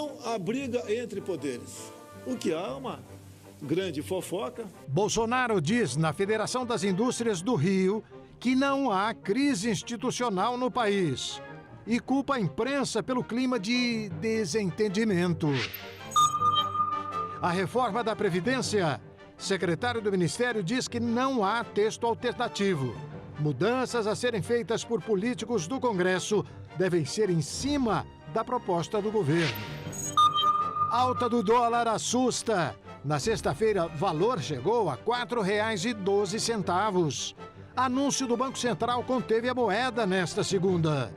não há briga entre poderes. O que há é uma grande fofoca. Bolsonaro diz na Federação das Indústrias do Rio que não há crise institucional no país e culpa a imprensa pelo clima de desentendimento. A reforma da Previdência. Secretário do Ministério diz que não há texto alternativo. Mudanças a serem feitas por políticos do Congresso devem ser em cima da proposta do governo. Alta do dólar assusta. Na sexta-feira, valor chegou a R$ 4,12. Anúncio do Banco Central conteve a moeda nesta segunda.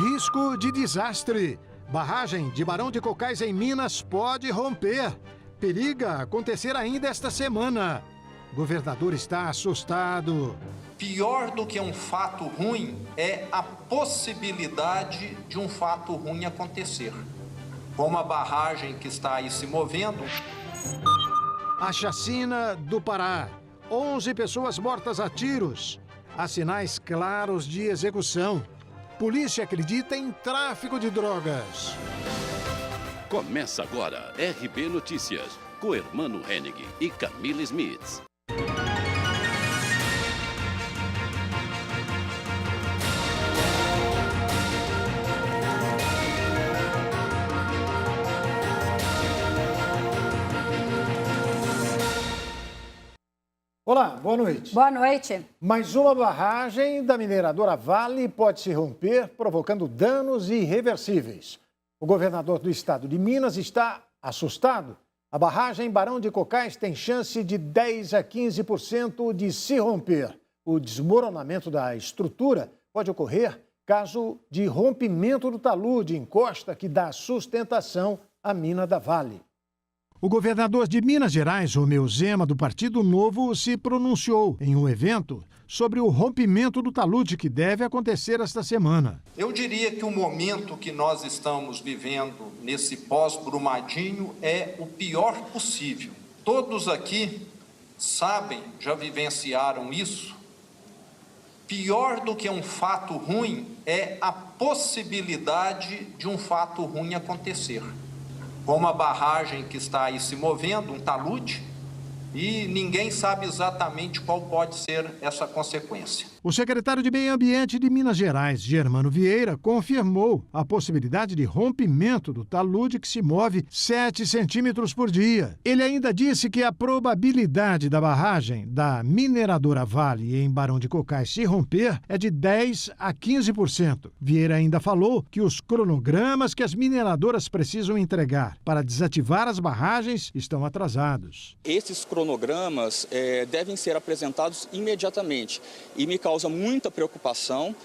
Risco de desastre. Barragem de Barão de Cocais em Minas pode romper. Periga acontecer ainda esta semana. Governador está assustado. Pior do que um fato ruim é a possibilidade de um fato ruim acontecer. Como a barragem que está aí se movendo. A chacina do Pará. 11 pessoas mortas a tiros. Há sinais claros de execução. Polícia acredita em tráfico de drogas. Começa agora RB Notícias, com Hermano Hennig e Camila Smith. Olá, boa noite. Boa noite. Mais uma barragem da mineradora Vale pode se romper, provocando danos irreversíveis. O governador do estado de Minas está assustado. A barragem Barão de Cocais tem chance de 10 a 15% de se romper. O desmoronamento da estrutura pode ocorrer caso de rompimento do talude em encosta que dá sustentação à mina da Vale. O governador de Minas Gerais, Romeu Zema, do Partido Novo, se pronunciou em um evento sobre o rompimento do talude que deve acontecer esta semana. Eu diria que o momento que nós estamos vivendo nesse pós-Brumadinho é o pior possível. Todos aqui sabem, já vivenciaram isso. Pior do que um fato ruim é a possibilidade de um fato ruim acontecer. Como a barragem que está aí se movendo, um talude, e ninguém sabe exatamente qual pode ser essa consequência. O secretário de Meio Ambiente de Minas Gerais, Germano Vieira, confirmou a possibilidade de rompimento do talude que se move 7 centímetros por dia. Ele ainda disse que a probabilidade da barragem da mineradora Vale em Barão de Cocais se romper é de 10 a 15%. Vieira ainda falou que os cronogramas que as mineradoras precisam entregar para desativar as barragens estão atrasados. Esses cronogramas devem ser apresentados imediatamente e me causa muita preocupação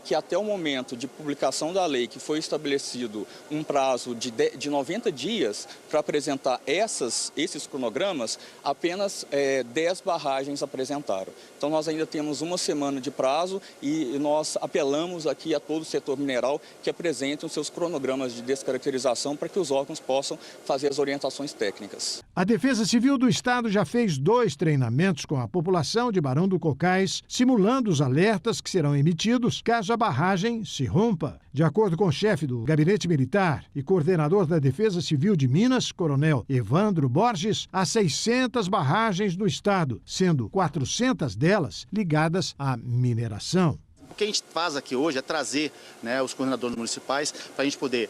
que até o momento de publicação da lei, que foi estabelecido um prazo de 90 dias para apresentar esses cronogramas, apenas 10 barragens apresentaram. Então nós ainda temos uma semana de prazo e nós apelamos aqui a todo o setor mineral que apresentem os seus cronogramas de descaracterização para que os órgãos possam fazer as orientações técnicas. A Defesa Civil do Estado já fez 2 treinamentos com a população de Barão do Cocais, simulando os alertas que serão emitidos caso a barragem se rompa. De acordo com o chefe do Gabinete Militar e coordenador da Defesa Civil de Minas, Coronel Evandro Borges, há 600 barragens no estado, sendo 400 delas ligadas à mineração. O que a gente faz aqui hoje é trazer os coordenadores municipais para a gente poder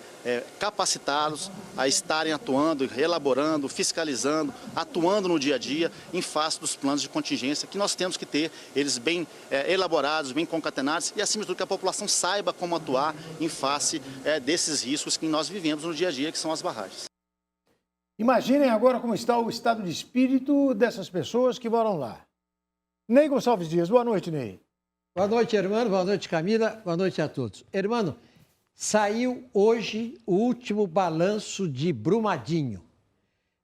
capacitá-los a estarem atuando, elaborando, fiscalizando, atuando no dia a dia em face dos planos de contingência que nós temos que ter, eles bem elaborados, bem concatenados e, acima de tudo, que a população saiba como atuar em face desses riscos que nós vivemos no dia a dia, que são as barragens. Imaginem agora como está o estado de espírito dessas pessoas que moram lá. Ney Gonçalves Dias, boa noite, Ney. Boa noite, Hermano. Boa noite, Camila. Boa noite a todos. Hermano, saiu hoje o último balanço de Brumadinho.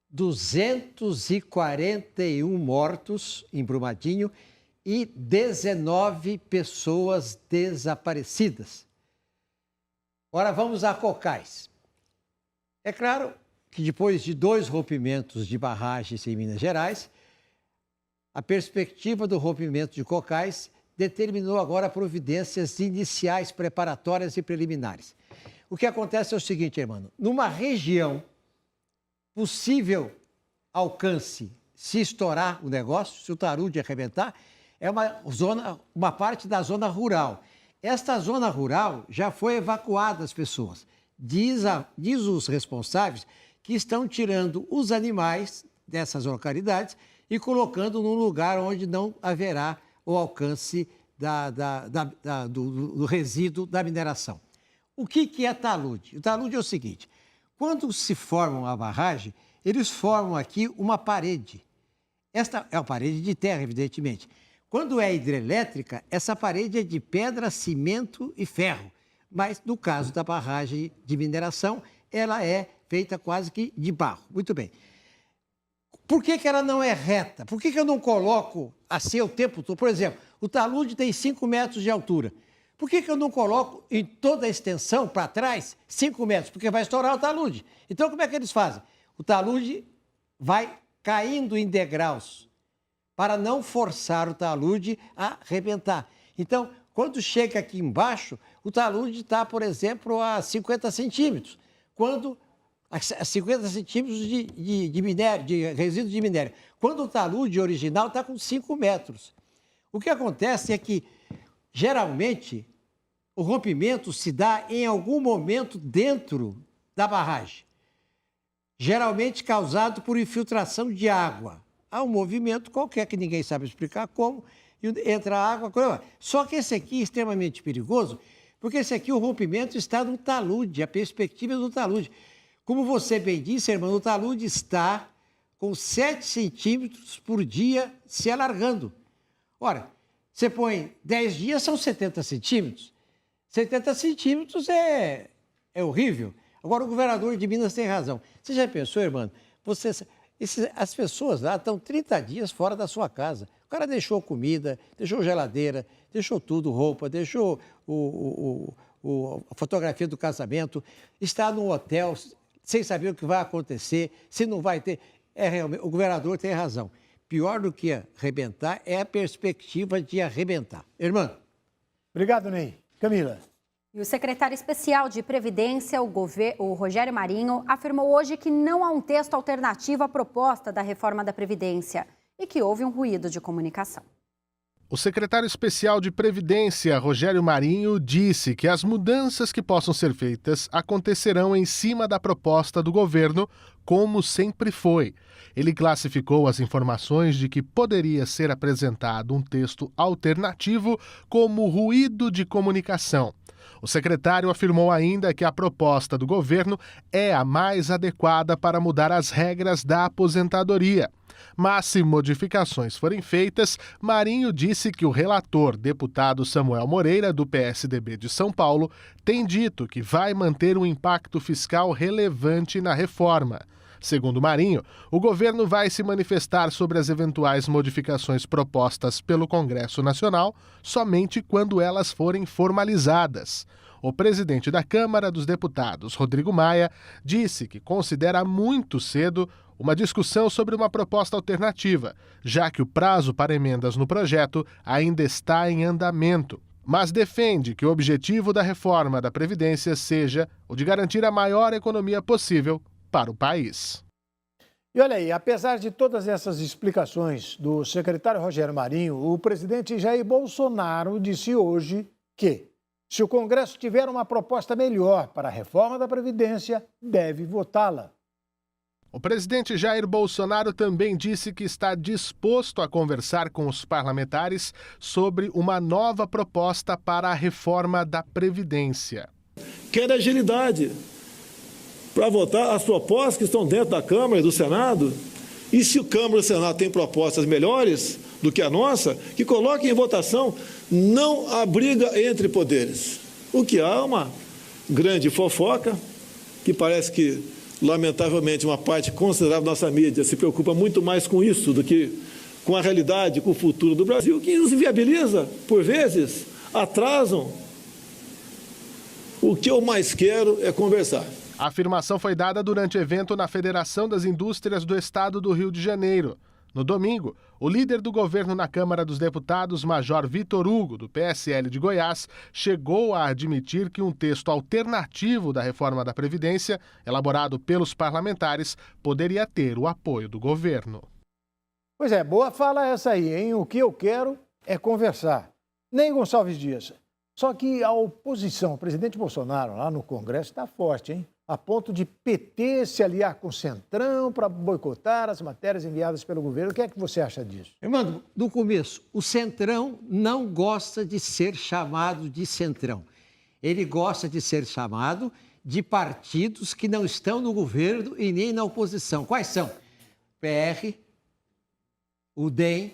241 mortos em Brumadinho e 19 pessoas desaparecidas. Ora, vamos a Cocais. É claro que depois de 2 rompimentos de barragens em Minas Gerais, a perspectiva do rompimento de Cocais determinou agora providências iniciais, preparatórias e preliminares. O que acontece é o seguinte, irmão, numa região possível alcance, se estourar o negócio, se o talude arrebentar, é uma parte da zona rural. Esta zona rural já foi evacuada as pessoas. Diz os responsáveis que estão tirando os animais dessas localidades e colocando num lugar onde não haverá o alcance do resíduo da mineração. O que é talude? O talude é o seguinte, quando se forma uma barragem, eles formam aqui uma parede. Esta é uma parede de terra, evidentemente. Quando é hidrelétrica, essa parede é de pedra, cimento e ferro. Mas, no caso da barragem de mineração, ela é feita quase que de barro. Muito bem. Por que ela não é reta? Por que eu não coloco assim o tempo todo? Por exemplo, o talude tem 5 metros de altura. Por que eu não coloco em toda a extensão, para trás, 5 metros? Porque vai estourar o talude. Então, como é que eles fazem? O talude vai caindo em degraus para não forçar o talude a arrebentar. Então, quando chega aqui embaixo, o talude está, por exemplo, a 50 centímetros. Quando a 50 centímetros de minério, de resíduo de minério. Quando o talude original está com 5 metros. O que acontece é que, geralmente, o rompimento se dá em algum momento dentro da barragem. Geralmente causado por infiltração de água. Há um movimento qualquer que ninguém sabe explicar como, e entra água. Só que esse aqui é extremamente perigoso, porque esse aqui, o rompimento está no talude, a perspectiva é do talude. Como você bem disse, irmão, o talude está com 7 centímetros por dia se alargando. Ora, você põe 10 dias, são 70 centímetros. 70 centímetros é horrível. Agora, o governador de Minas tem razão. Você já pensou, irmão? As pessoas lá estão 30 dias fora da sua casa. O cara deixou comida, deixou geladeira, deixou tudo, roupa, deixou a fotografia do casamento, está num hotel sem saber o que vai acontecer, se não vai ter. Realmente, o governador tem razão. Pior do que arrebentar é a perspectiva de arrebentar. Irmã. Obrigado, Ney. Camila. E o secretário especial de Previdência, o Rogério Marinho, afirmou hoje que não há um texto alternativo à proposta da reforma da Previdência e que houve um ruído de comunicação. O secretário especial de Previdência, Rogério Marinho, disse que as mudanças que possam ser feitas acontecerão em cima da proposta do governo, como sempre foi. Ele classificou as informações de que poderia ser apresentado um texto alternativo como ruído de comunicação. O secretário afirmou ainda que a proposta do governo é a mais adequada para mudar as regras da aposentadoria. Mas, se modificações forem feitas, Marinho disse que o relator, deputado Samuel Moreira, do PSDB de São Paulo, tem dito que vai manter um impacto fiscal relevante na reforma. Segundo Marinho, o governo vai se manifestar sobre as eventuais modificações propostas pelo Congresso Nacional somente quando elas forem formalizadas. O presidente da Câmara dos Deputados, Rodrigo Maia, disse que considera muito cedo uma discussão sobre uma proposta alternativa, já que o prazo para emendas no projeto ainda está em andamento, mas defende que o objetivo da reforma da Previdência seja o de garantir a maior economia possível para o país. E olha aí, apesar de todas essas explicações do secretário Rogério Marinho, o presidente Jair Bolsonaro disse hoje que, se o Congresso tiver uma proposta melhor para a reforma da Previdência, deve votá-la. O presidente Jair Bolsonaro também disse que está disposto a conversar com os parlamentares sobre uma nova proposta para a reforma da Previdência. Quer agilidade para votar as propostas que estão dentro da Câmara e do Senado. E se o Câmara e o Senado têm propostas melhores do que a nossa, que coloquem em votação. Não há briga entre poderes. O que há é uma grande fofoca, que parece que, lamentavelmente, uma parte considerável da nossa mídia se preocupa muito mais com isso do que com a realidade, com o futuro do Brasil, que nos inviabiliza, por vezes, atrasam. O que eu mais quero é conversar. A afirmação foi dada durante evento na Federação das Indústrias do Estado do Rio de Janeiro. No domingo, o líder do governo na Câmara dos Deputados, Major Vitor Hugo, do PSL de Goiás, chegou a admitir que um texto alternativo da reforma da Previdência, elaborado pelos parlamentares, poderia ter o apoio do governo. Pois é, boa fala essa aí, hein? O que eu quero é conversar. Nem Gonçalves Dias. Só que a oposição, o presidente Bolsonaro, lá no Congresso, está forte, hein? A ponto de PT se aliar com o Centrão para boicotar as matérias enviadas pelo governo. O que é que você acha disso? Irmão, no começo, o Centrão não gosta de ser chamado de Centrão. Ele gosta de ser chamado de partidos que não estão no governo e nem na oposição. Quais são? PR, o DEM,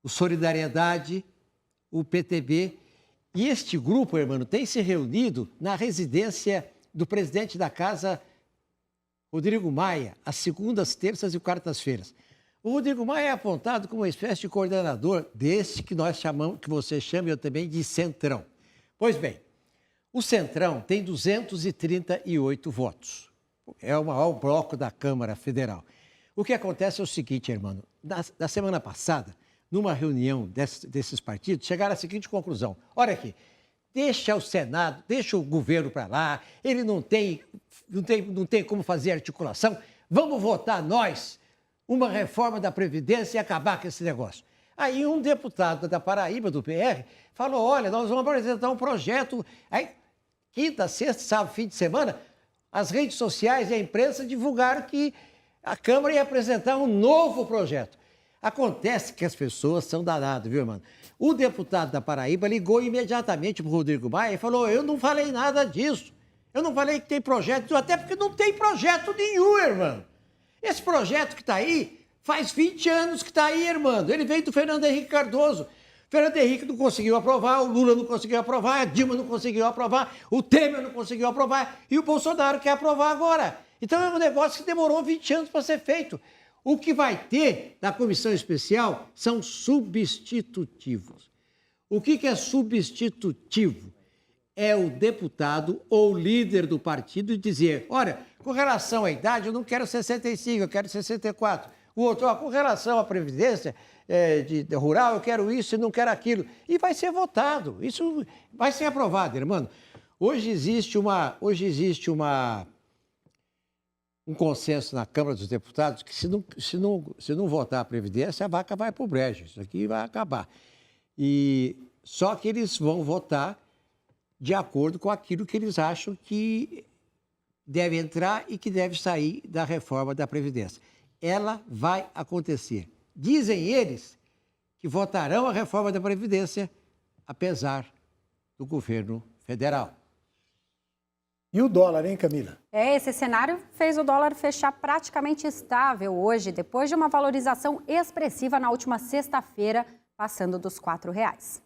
o Solidariedade, o PTB. E este grupo, irmão, tem se reunido na residência do presidente da casa, Rodrigo Maia, às segundas, terças e quartas-feiras. O Rodrigo Maia é apontado como uma espécie de coordenador desse que nós chamamos, que você chama eu também de Centrão. Pois bem, o Centrão tem 238 votos. É o maior bloco da Câmara Federal. O que acontece é o seguinte, irmão, na semana passada, numa reunião desses partidos, chegaram à seguinte conclusão. Olha aqui, deixa o Senado, deixa o governo para lá, ele não tem como fazer articulação, vamos votar nós uma reforma da Previdência e acabar com esse negócio. Aí um deputado da Paraíba, do PR, falou, olha, nós vamos apresentar um projeto. Aí, quinta, sexta, sábado, fim de semana, as redes sociais e a imprensa divulgaram que a Câmara ia apresentar um novo projeto. Acontece que as pessoas são danadas, viu, irmão? O deputado da Paraíba ligou imediatamente para o Rodrigo Maia e falou, eu não falei nada disso. Eu não falei que tem projeto, até porque não tem projeto nenhum, irmão. Esse projeto que está aí, faz 20 anos que está aí, irmão. Ele veio do Fernando Henrique Cardoso. Fernando Henrique não conseguiu aprovar, o Lula não conseguiu aprovar, a Dilma não conseguiu aprovar, o Temer não conseguiu aprovar e o Bolsonaro quer aprovar agora. Então é um negócio que demorou 20 anos para ser feito. O que vai ter na comissão especial são substitutivos. O que é substitutivo? É o deputado ou líder do partido dizer, olha, com relação à idade, eu não quero 65, eu quero 64. O outro, com relação à previdência rural, eu quero isso e não quero aquilo. E vai ser votado, isso vai ser aprovado, irmão. Hoje existe um consenso na Câmara dos Deputados que se não votar a Previdência, a vaca vai para o brejo, isso aqui vai acabar. Só que eles vão votar de acordo com aquilo que eles acham que deve entrar e que deve sair da reforma da Previdência. Ela vai acontecer. Dizem eles que votarão a reforma da Previdência, apesar do governo federal. E o dólar, hein, Camila? Esse cenário fez o dólar fechar praticamente estável hoje, depois de uma valorização expressiva na última sexta-feira, passando dos R$4.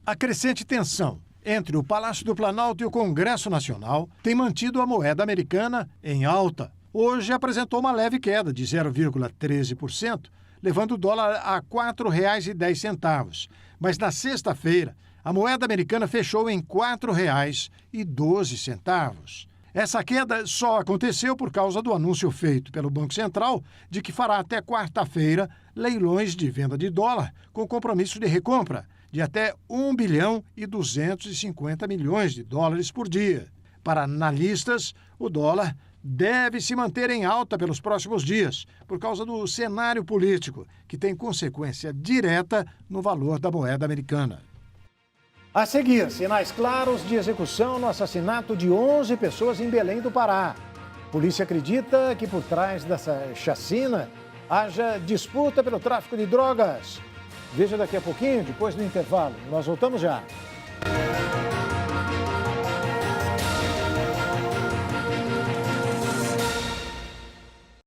A crescente tensão entre o Palácio do Planalto e o Congresso Nacional tem mantido a moeda americana em alta. Hoje apresentou uma leve queda de 0,13%, levando o dólar a R$ 4,10. Mas na sexta-feira, a moeda americana fechou em R$ 4,12. Essa queda só aconteceu por causa do anúncio feito pelo Banco Central de que fará até quarta-feira leilões de venda de dólar com compromisso de recompra de até 1 bilhão e 250 milhões de dólares por dia. Para analistas, o dólar deve se manter em alta pelos próximos dias, por causa do cenário político, que tem consequência direta no valor da moeda americana. A seguir, sinais claros de execução no assassinato de 11 pessoas em Belém do Pará. Polícia acredita que por trás dessa chacina haja disputa pelo tráfico de drogas. Veja daqui a pouquinho, depois do intervalo. Nós voltamos já.